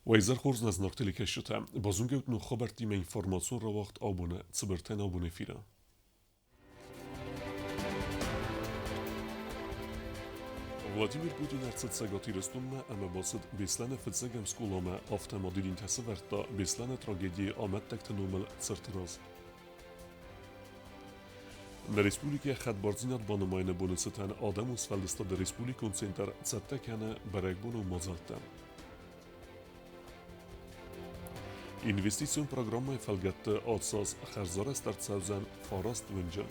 ویزر خورز نزناکتلی کشته بازونگوت نو خبر تیم اینفورماسیون را وقت آبونه صبرتن آبونه فیره Vladimir Putin ertsetsegati rëstunme e me basit bislane fëtsegem skullome afte madilin të sëverta bislane tragedje amet tek të numël cërtëraz. Në Respublike Xatbarzinat banëmajnë bunësëten Adem Usfeldista dhe Respublikun Center cëtte kene beregbunu mazalte. Investicion programma e felget të atsas xerzare stërtsevzen farast vëngjë.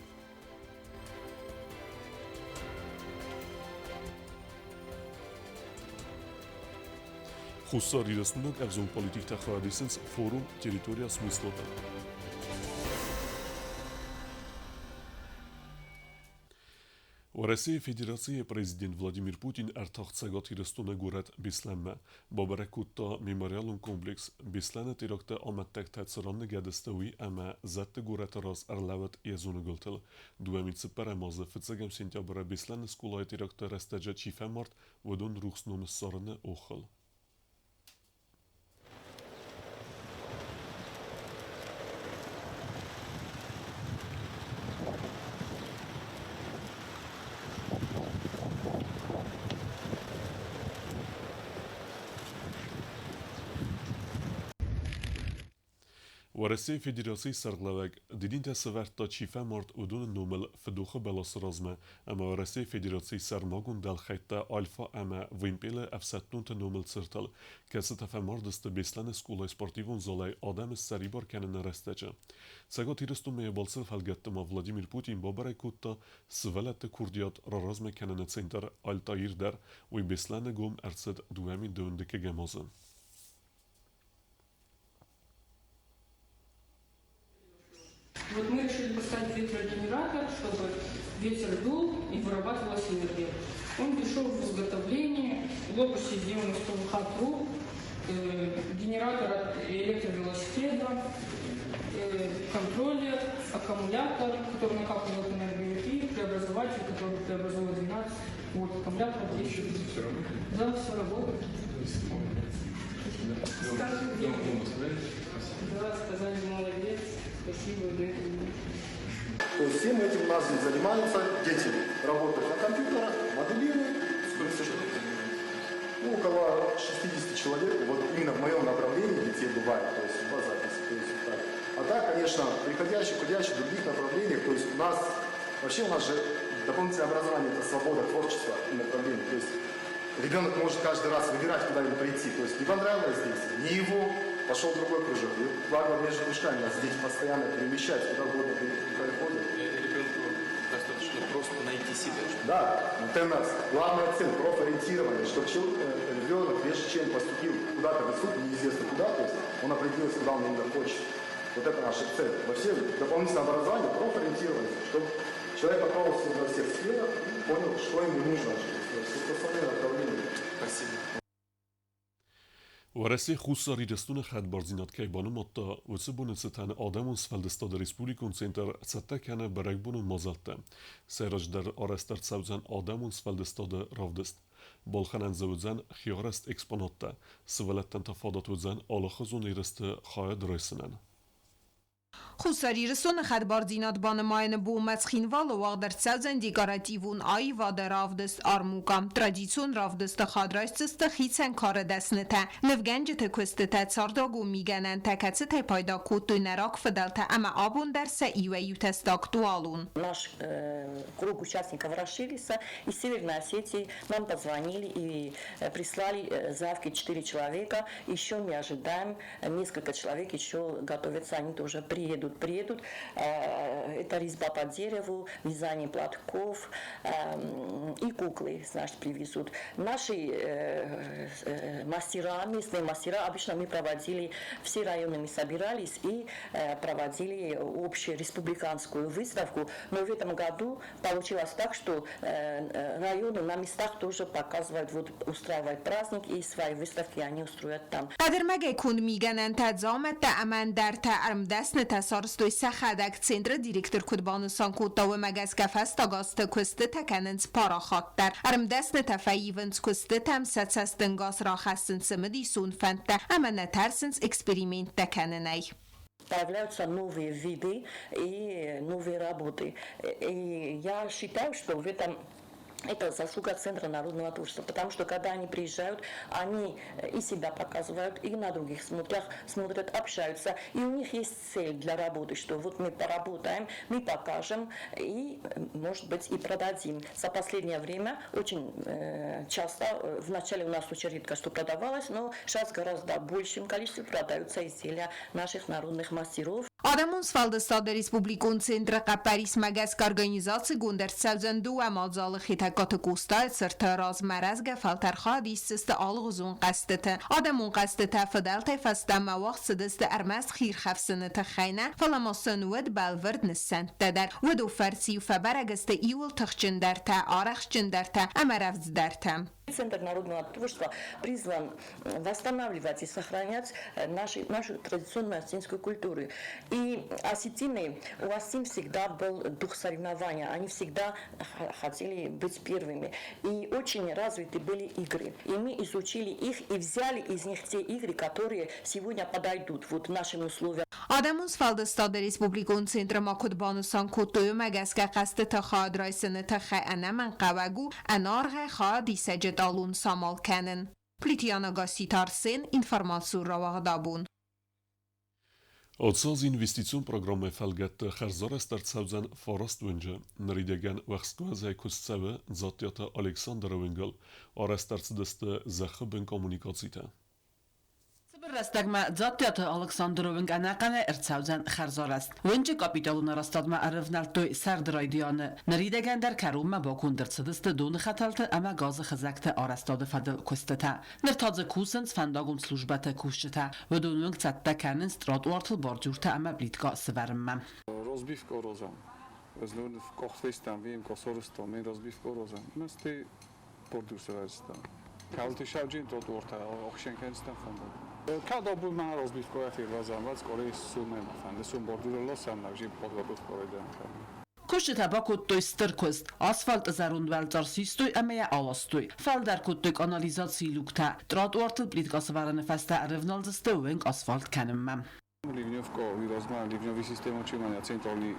Xusar irësnënët evzon politik të xaradisins forum teritoria smislota. Rusya Federasyje Prezident Vladimir Putin ertaxtsegat irëstunë guret bislemme, baberekutta memorialun kompleks bislene tirakte amettek të cëranë gədestëwi eme zette guret ras erlevet jezunë gëltël. Duhemi të për e mazë fëtsegem sentjabëre bislene skulaj tirakte restegje qife mart vëdun rruxnu në sarënë oxël. Rusya Federasyje Sërglavek didin të sëvert të qife mart udun numël fëdukhë belasërazme, ama Rusya Federasyje Sërmagun del khejta alfa eme vëjmpile efsetnun të numël cërtël, kësë të femardës të bislane skullaj sportivun zolaj ademës sëribar kene në resteqe. Sega tirëstu me e balsër felget të ma Vladimir Putin babare kutta sëvelet të kurdjat rarazme kene në center Altair der, u i bislane gum ercet duhemi dëndë këgemazën. Вот мы решили поставить ветрогенератор, чтобы ветер дул и вырабатывалась энергия. Он пришел в изготовление, в лопасти сделан из ПВХ труб, генератор от электровелосипеда, контроллер, аккумулятор, который накапливает энергию, и преобразователь, который преобразует 12 вольт. Аккумулятор действует. Да, все работает. Да, сказали, молодец. Спасибо, То есть всем этим у нас здесь занимаются дети, работают на компьютерах, моделируют. Около 60 человек, вот именно в моем направлении детей бывает, то есть по записи. То есть, так. А так, конечно, приходящие, в других направлениях, то есть у нас же дополнительное образование, это свобода творчества и направления. То есть ребенок может каждый раз выбирать, куда ему прийти. То есть не понравилось здесь, не его. Пошел другой кружок. И благо между кружками нас дети постоянно перемещаются, куда угодно проходят. Ребенку достаточно просто найти себя. Да, вот у нас главная цель, профориентирование, чтобы ребенок, прежде чем поступил куда-то в институт, неизвестно куда, то есть он определился, куда он именно хочет. Вот это наша цель. Во всем дополнительное образование, профориентирование, чтобы человек попался во всех сферах и понял, что ему нужно. Спасибо. Rusya Xusar irëstunë Xatbarzinat kejbanu matta vësë bunësëtën Adem Usfeldista dhe Respublikun Center cëtte kene beregbunu mazalte. Serësh der arrester cevzen Adem Usfeldista dhe ravdist. Bolxanen zëvëdzen xjarest eksponatte, sëveletten të fadat vëdzen alëkhëzun irëstë xajed rëjsënen. Xusari rësone Xatbarzinat banëmajnë bu mesxinval o agder cevzen dekorativun ayva dhe ravdës armuka. Tradicion ravdës të xadrajtës të xicen kare desnete. Nëvgengjët e këstëte cardagu migenen të kacet e pajda kutu në rak fëdelte ama Abon derse iwe jutest aktualun. Наш круг участников расширился. Из Северной Осетии нам позвонили и прислали заявки 4 человека. Еще мы ожидаем, несколько человек еще готовятся, они тоже приедут. Это резьба по дереву, вязание платков и куклы, значит, привезут. Наши мастера, местные мастера, обычно мы проводили, все районы мы собирались и проводили общую республиканскую выставку. Но в этом году получилось так, что районы на местах тоже показывают, вот, устраивают праздник и свои выставки они устроят там. Sarstoi Sahadak Centra Direktor Kudbanıstan Kutta ve Megazka Festagazta Kuste Tekenens Parahatter. Armdesne Tefejivens Kuste Temsetsestengaz рахастен сэмэдисун фэнтэ ама нэтарсэнс эксперимент тэкэнэнэй. Появляются новые виды и новые работы. И я считаю, что в этом это заслуга Центра народного творчества, потому что когда они приезжают, они и себя показывают, и на других смотрят, общаются, и у них есть цель для работы, что вот мы поработаем, мы покажем и, может быть, и продадим. За последнее время очень часто, вначале у нас очень редко что продавалось, но сейчас гораздо большим количеством продаются изделия наших народных мастеров. Adamın Svaldıstad Respublikun Centra Qaparis Magask Organizacji Gunder 2002 amazalı xitaqatı qustay sırtaraz marazga faltarxadi siste alğuzun qastete. Adamın qastete fadal tefasta mawaq sidiste armas xir xafsını taxayna falamasın ud balverd nisantedar. Ud farsi fabaragste iul taxchindarta araxchindarta amaravzdarta. Центр народного творчества призван восстанавливать и сохранять нашу традиционную осетинскую культуру. И осетины, у осетин всегда был дух соревнования, они всегда хотели быть первыми. И очень развиты были игры. И мы изучили их и взяли из них те игры, которые сегодня подойдут вот нашим условиям. Adamın Svaldıstad Respublikun Centra Makudbanusan Kutuyu Magaska qastı taxad raysını taxayana manqavagu anarğa xadi səcid alun samal kənin. Plitiyana qasitarsin informatsiyon rauagъd. Odsaz investicion programme felgette Xerzara startsauzen Forestwinge, Naridegan Wexskwaze Kustseve, Zatiata Alexander Wingel, Arestartsdeste Zecheben Kommunikacite. Rastagma Zatiata Alexander Wing anaqana ertsauzen Xerzar است. Winge kapitaluna rastadma arvnaltoy sardraydiyane. Naridegan der karuma bakundertsdest don khatalta ama gaz khazakta arastade fadel kustata. Nertadze kusens fandagun slujbata kushta. Vodunung tsatta kanen stratwartl borjurta ama blitga svarma. Rozbivko rozam. Zlun v kochvistam vim kosorstom men rozbivko rozam. Masti borjurseversta. Kalti shavjin trotwarta oxshenkenstan fandag. Cada bu mən rozbivko yaxırazam, vaz qoray sumen fəndə sun bordurlasam navji podvabut qoraydan. Kushta bakuttoy stırkust, asfalt zarundvelcar sistoy amaya alastoy. Faldar kuttoy kanalizatsiy lukta, trotwartl blitga svarane fasta arvnaldzste wing asfalt kanimam. Livňovko výrazná livňový systém očívania centrálny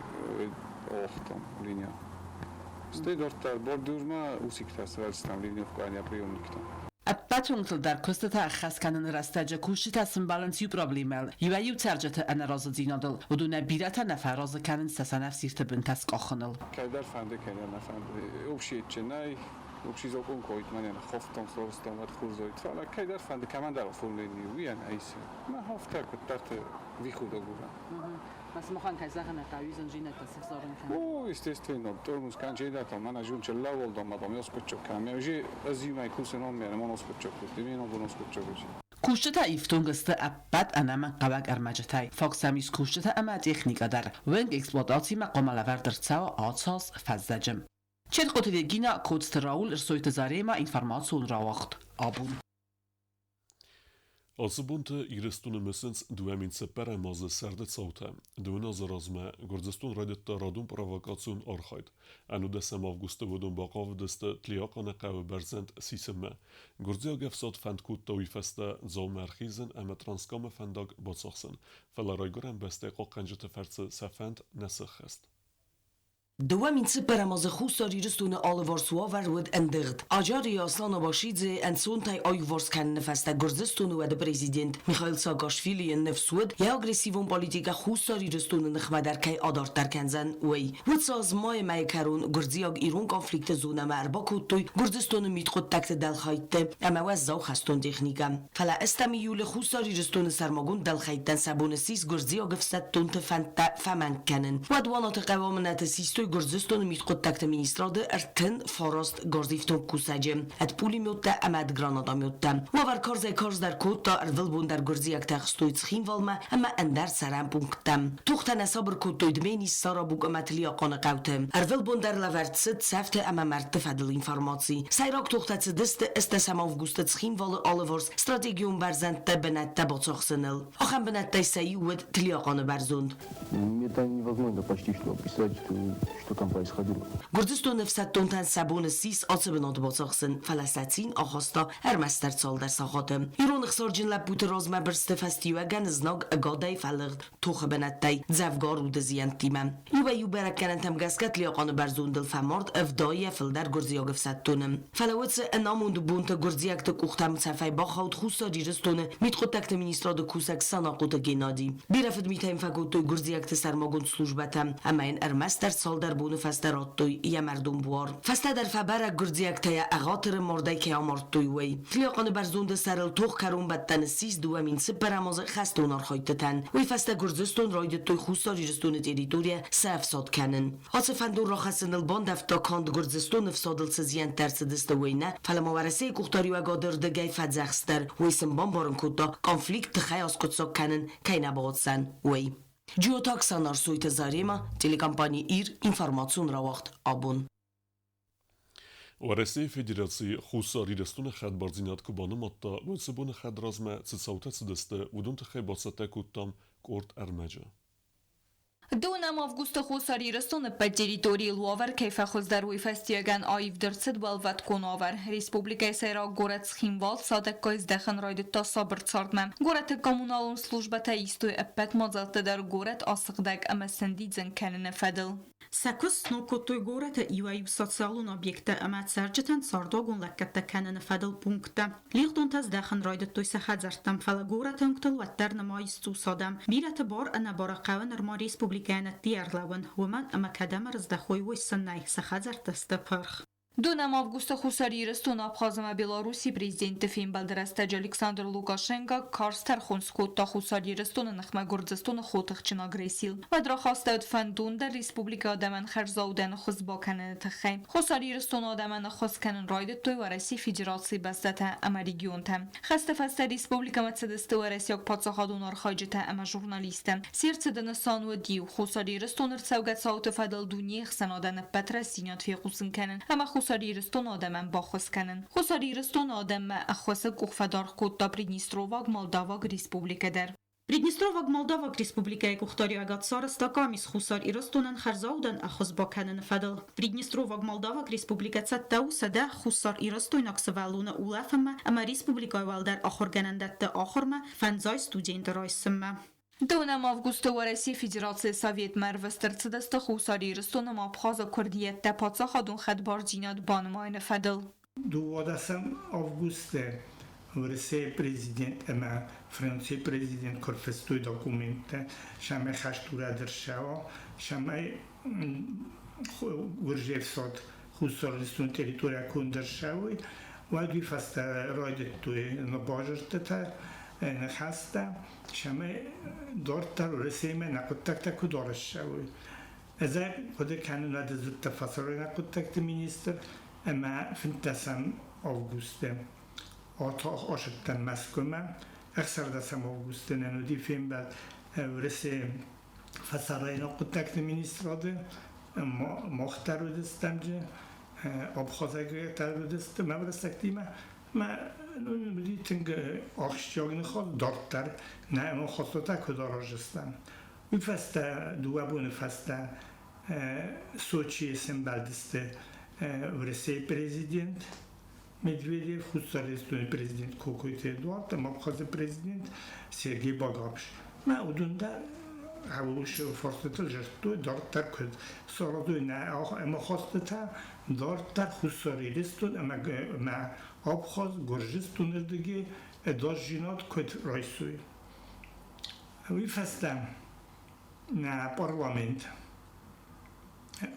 ohtom linia. Stedortar bordurma usikta svelstam livňovko ania priumnikta. Appatunqtl dar kustata xaskanin rastaja kushta simbalansiyu problemel. Yuayu tercete anarazadinadıl. Uduna birata nafaraz kanin sasanaf sirte bintas qaxınıl. Kaydar fəndə kənən fəndə. Obşiyetçenay общий закон коит манен хофтом словстом от хурзоит фала кайдар фанд командир оформлени уян айсе ма хофта кутат вихода гура масмахан кайзахана тавизан жинат сифзаран кан о естественно тормуз кандидат мана жун чella voldo madam yoskotcho kam я azimay kusenon men monoskotcho demino monoskotcho Kushta iftungste appat anama qabaq armajatay foxamis kushta ama texnika dar weng eksploatatsiya maqomalar dartsaw atsas fazzajim Çet qotilegina kodstraul rsoyte zarema Информацион rauagъд. Abon. Alsebunte irestune missens duemince peremaze serdetsauta. Duena zarazme Gürcistan radetta radun provokatsiyon arxayt. Anu desem avguste vodun baqav deste tliaqane qawe berzent sisemme. Gürciya gefsat fendkut tawifeste zalmerxizen ama transkame fendag batsaxsen. Felaraygoren beste qaqancete ferse sefend nesach est. Duemince peremaze xusarîristûne alivarsûaver wed endigd. Acarî Aslana Başîdzê ensontay ayvarsken nefeste Gürcistan wed prezident Mikhail Saakashvili nefswed ya agresîvon polîtika xusarîristûne nixmederkey adarterkenzen wey. Wed sazmay meykerûn Gürciyag îron konflikte zûne merbakotoy Gürcistan mitxot tekte delxaytte ema wez zaw xeston texnîke. Fela estemîyûle xusarîristûne sermagun delxaytten sebûnesîs Gürciyag fsetton tefente femenkenin. Wed wanate qewamenete sîstoy Gürcistan mitxot ministradı erten farast garzifton kusace. Et pulimyotta emed granadamyotta. Waver karzay karz der kotta ervilbun der Gürciyak textoy tsxin valma ama ender seren punktem. Tuxtene sabr kottoy dmeni sarabuk emetliya qanaqavte. Ervilbun der levertsit sefte ama merte fedel informatsi. Sayrak tuxtatsi diste istesem avguste tsxin valı alivars strategiyon berzente benette batsaxsınıl. Axem benette sayi wed tliya qanı berzund. Это невозможно почти что описать. что там происходило. Гурдистон фсаттонтан сабон сис ацбнот босахсен фаласатин ахаста эрмастер цалдер сахатым. Ирон خسارجن لبوت رازمه برست فستیوگن زناگ اگادای فلغد توخ بنتای زفگار و دزیان تیمم. یو برکنن تم گسکت لیاقان برزون دل فمارد افدای فلدر گرزیاگ فستونم. فلوتس اناموند بونت گرزیاگ تک اختم صفای باخود خوستا جیرستونه میت خود تکت مینیستراد کوسک سناقوت گینادی. بیرفت میتایم فکوت توی گرزیاگ تسرماگون سلوجبتم. اما این ارمستر سال در بون فسترات توی یا مردم بوار. فست در فبر گرزیاگ تای اغاتر مردای که آمارد توی وی. لیاقان برزون دسرل توخ کرون بدتن سیز دوامین سپراماز خستونار خایتتن. وی فست گرزستون راید توی خوستا جیرستونه تریتوریا سفساد کنن. آسفندون را خسن البان دفتا کاند گرزستون فسادل سزیان ترس دست وینه. فلما ورسه کختاری و گادر دگای فدزخستر. وی سنبان بارن کتا کانفلیکت خیاس کتساک کنن که نباودسن وی. جیوتاک سانار سویت زاریما تلکمپانی ایر انفرماسیون رواقت آبون. ورسه فدراسي خوساري رستون خد برزينات كوبانو ماتا وسبون خد رازمه تساوتا سدسته ودون تخيباسته كوتام كورت ارمجه. Дунам августа хусари растон по территории Ловар, кейфа хоздаруй фестиаган аив дерцет балват коновар. Республика Сера город Схимвал садек кайз дехан райдет та сабр цардмам. Город коммуналум службата истой эппет мазалты дар город асыгдаг ама сендидзен кенene федл. سکوس نوکوتوی گورت ایوایی سوسیالون объекта امات سرجتن سارداگون لکت کنن فدل پونکتا. لیختون تز دخن رایدت توی سخت زرتم فلا گورت انکتل و در نمایستو سادم. بیرت بار انا بارا قوان ارما ریسپوبلیکانت دیارلون و من اما کدام رزدخوی ویسنای سخت زرتست پرخ. Дунам августа хусари растун Абхазама Беларуси президент Финбалдерастач Александр Лукашенко Карстер Хунскут та хусари растун нахма Гурдзастун хотахчин агрессил. Вадра хастад фандун در республика آدمان خرزاودن خزبا کنن تخیم. خساری رستون آدمان خز کنن راید توی ورسی فدراسی بستت اما ریگیون تم. خسته فسته республика متسدست ورسی اک پاتساخادون آرخایجت اما ژورنالیستم. سیرتدن سان و دیو خساری رستون رسوگت ساوت فدل دونی خسنادن پترسینات فی قوسن کنن. اما خساری رستون آدمان باخس کنن. خساری رستون آدم اخوس گوفدار خود تا پریدنیستروواگ مالداواگ республика در. Приднестровак Молдавак Республика Кухтария Гатсарас Такамис Хусар Иростунан Харзаудан Ахозбаканен Фадл. Приднестровак Молдавак Республика Цаттау Сада Хусар Иростуйнак Савалуна Улафама Ама Республика Валдар Ахорганандатта Ахорма Фанзай студент Райсма. Дунам августа ورسی فدراسیون سوویت مروستر دست خوساری رستون ابخاز کردیت تا پاتساخادون خدبار جینات بانماین فدل. دوادسم августа ورسه президент اما فرانسه президент کرفستوی داکومنت شما خشتوره در شوا شما ورژه فساد خوسارستون تریتوریا کن در شوی و دوی فست رایدت توی نباجرت تا نخسته شما دارت ورسه من نکت تک دارش شوی از خود کنن از زود تفسیر نکت تک مینیستر اما فنتسم августа آتاق آشتن مسکومه اکثر دستم августа ننودی فیلم بعد ورسه فسرای نکت تک مینیستراده مختر رو دستم جه آبخوزه تر رو دستم ما برستیم ما نمیدی تنگ آخشیاگ نخواد دارتر نه اما خواستو تا کداراجستم وی فسته دوابون فسته سوچی سمبل دسته ورسه президент Медведев, худсарестуни президент Кокойт Эдуард, мабхаз президент Сергей Багапш. Ма удунда хавуш форстетл жерту дартар код сорадуй на ама хостета дартар худсарестун ама абхаз горжистун эрдеги эдаш жинат код райсуй. Ви фастам на парламент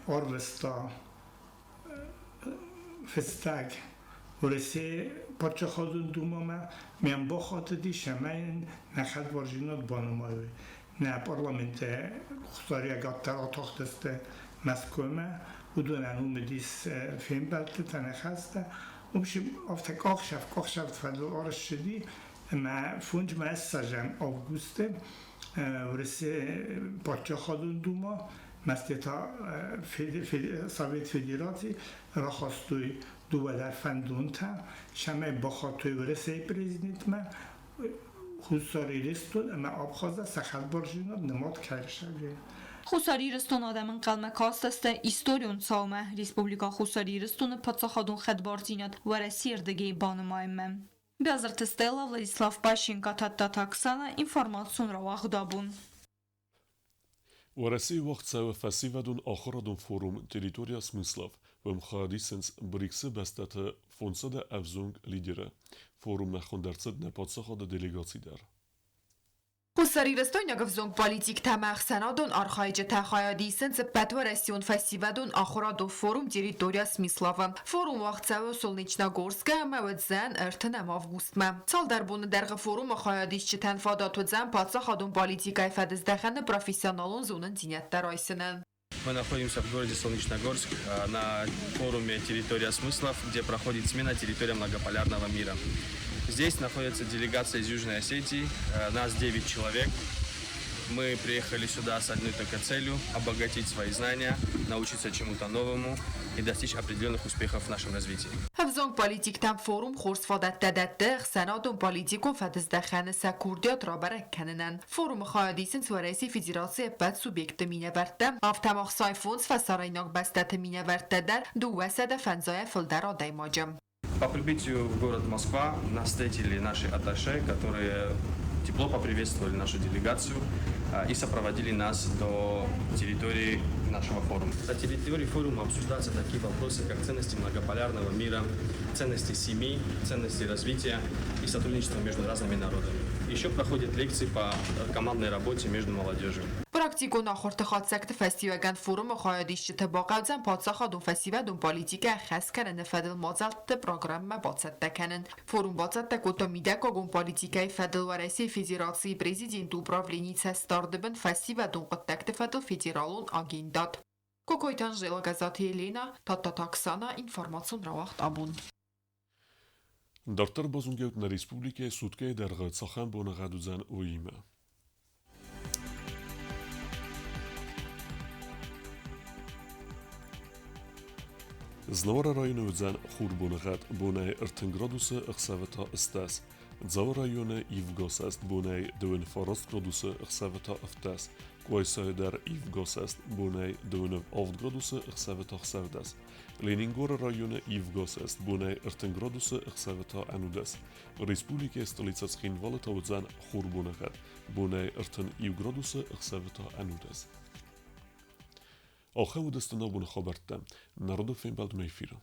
Орвеста фестаг ورسه پاچه خودون دومامه من با خاطری شماین نخل وارجینات بانمایی نه پارلمنت خساری اگه تر آتاق دسته مسکومه و دونن اومدیس فیلم بلته تنخسته و بشه افتک آخشفت فدل آرش شدی ما فونج ما سجن августа ورسه پاچه خودون دوما مستیتا سوویت فدراسی را خواستوی دو در فندون تا شما با خاطوی ورسه پریزیدنت ما خود ساری رستون اما آبخوازه سخت برجینات نماد کرد شده Խուսարիրստուն ադամն կալմակաստստը իստորիուն ցաումը Ռեսպուբլիկա խուսարիրստունը փածախադուն խդբարձինատ վարասիրդգի բանմայմը Բязրտստելա Վլադիսլավ Պաշինկա թատտաքսանը ինֆորմացիոն ռավաղդաբուն ورسي وقت سوى فسيفادون آخرادون فوروم تريتوريا سمسلاف ومخاديسنس بريكس بستات فونسا افزونگ ليدره فوروم نخون درصد نپادسخاد دليغاتي در Խուսարիրստոյնը գվզոնք պոլիտիկ թամախ սանադոն արխայջը թախայադիսնց պատվարասիոն ֆասիվադոն ախորադո ֆորում տերիտորիա Սմիսլավը ֆորում վաղցավը Սոլնիչնագորսկը մավծան эрթնամ ավգուստմը Ցալդարբունը դերգը ֆորումը խայադիս չթան ֆադատուձան պատսախադոն պոլիտիկայ ֆադզդախանը պրոֆեսիոնալոն զունն դինյատտարայսնն Мы находимся в городе Солнечногорск на форуме «Территория смыслов», где проходит смена территории многополярного мира. Здесь находится делегация из Южной Осетии, нас 9 человек. Мы приехали сюда с одной только целью – обогатить свои знания, научиться чему-то новому и достичь определенных успехов в нашем развитии. Հավզոնք պոլիտիկտան ֆորում խորս ֆադատտադատեղ սանադոն պոլիտիկոն ֆադզդախանը սակուրդիոտ ռաբարակ կաննան ֆորումը խայադիսն սուարեսի ֆեդերացիա բաց սուբյեկտը մինավարտը ավտամախ сайфոնս фасарайնոք բաստատը մինավարտադար դուվասադա ֆանզոյա ֆլդաრო դայմոջը По прибытию в город Москва нас встретили наши атташе, которые тепло поприветствовали нашу делегацию и сопроводили нас до территории нашего форума. На территории форума обсуждаются такие вопросы, как ценности многополярного мира, ценности семьи, ценности развития и сотрудничества между разными народами. Еще проходят лекции по командной работе между молодежью. Պրակտիկոն ախորտը խացակտը ֆեստիվական ֆորումը խայադիշ չթբակացան պատսախադուն ֆեստիվադուն պոլիտիկա խասկանը նֆադել մոզալտը պրոգրամը բացատտականն ֆորում բացատտակոտո միդակոգուն պոլիտիկայի ֆադել վարեսի ֆեդերացիի պրեզիդենտ ուպրավլենիցա ստարդբն ֆեստիվադուն կտակտը ֆադել ֆեդերալուն ագենդատ Կոկոյտան ժելագազաթի Էլենա թատտաքսանա ինֆորմացիոն ռավաղդ Абон Դարտար բազունգեուտն ռեսպուբլիկե սուտկե դերղը ցախան բոնաղադուզան ուիմը Znora rayonu vizan xurbunagat bunay irtingraduse ixsavata istas. Zav rayonu ivgosast bunay dvin farast graduse ixsavata iftas. Qoysayder ivgosast bunay dvin avdgraduse ixsavata ixsavdas. Leningora rayonu ivgosast bunay irtingraduse ixsavata anudas. Respublika stolica Tskhinvalata vizan xurbunagat bunay irtin ivgraduse ixsavata anudas. آخه و دستنا بون خبرتم نردو فین بلد میفیرم